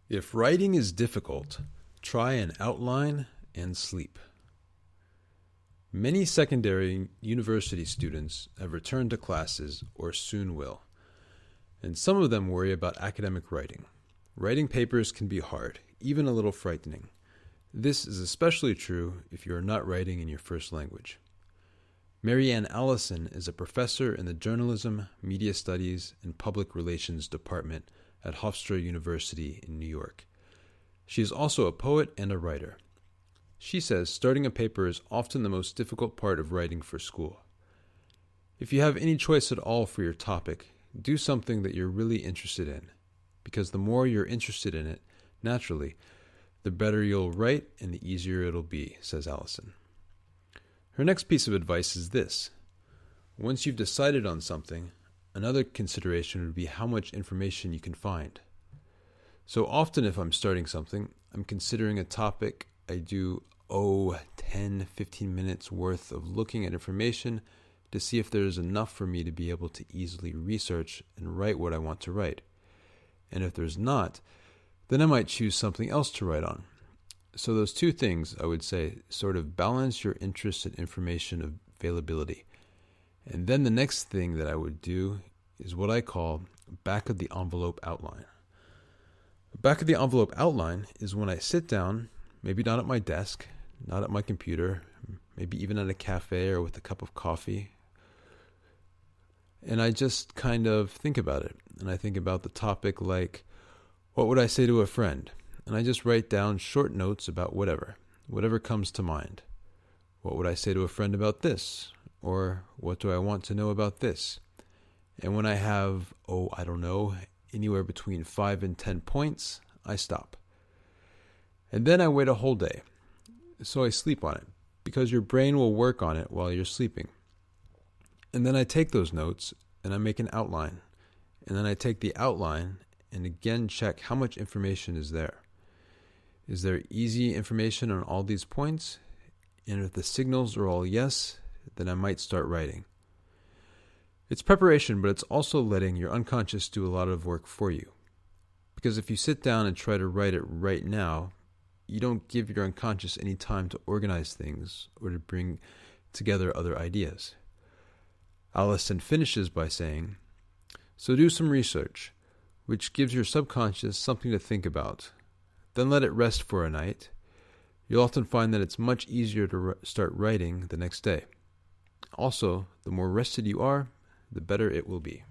If writing is difficult, try an outline and sleep. Many secondary university students have returned to classes or soon will, and some of them worry about academic writing. Writing papers can be hard, even a little frightening. This is especially true if you are not writing in your first language. Marianne Allison is a professor in the Journalism, Media Studies, and Public Relations Department at Hofstra University in New York. She is also a poet and a writer. She says starting a paper is often the most difficult part of writing for school. If you have any choice at all for your topic, do something that you're really interested in, because the more you're interested in it, naturally, the better you'll write and the easier it'll be, says Allison. Her next piece of advice is this. Once you've decided on something, another consideration would be how much information you can find. So often if I'm starting something, I'm considering a topic, I do 10, 15 minutes worth of looking at information to see if there's enough for me to be able to easily research and write what I want to write. And if there's not, then I might choose something else to write on. So those two things, I would say, sort of balance your interest in information availability. And then the next thing that I would do is what I call back of the envelope outline. Back of the envelope outline is when I sit down, maybe not at my desk, not at my computer, maybe even at a cafe or with a cup of coffee, and I just kind of think about it. And I think about the topic like, what would I say to a friend? And I just write down short notes about whatever comes to mind. What would I say to a friend about this? Or what do I want to know about this? And when I have, anywhere between 5 and 10 points, I stop. And then I wait a whole day. So I sleep on it, because your brain will work on it while you're sleeping. And then I take those notes and I make an outline. And then I take the outline and again check how much information is there. Is there easy information on all these points? And if the signals are all yes, then I might start writing. It's preparation, but it's also letting your unconscious do a lot of work for you. Because if you sit down and try to write it right now, you don't give your unconscious any time to organize things or to bring together other ideas. Allison finishes by saying, so do some research, which gives your subconscious something to think about. Then let it rest for a night. You'll often find that it's much easier to start writing the next day. Also, the more rested you are, the better it will be.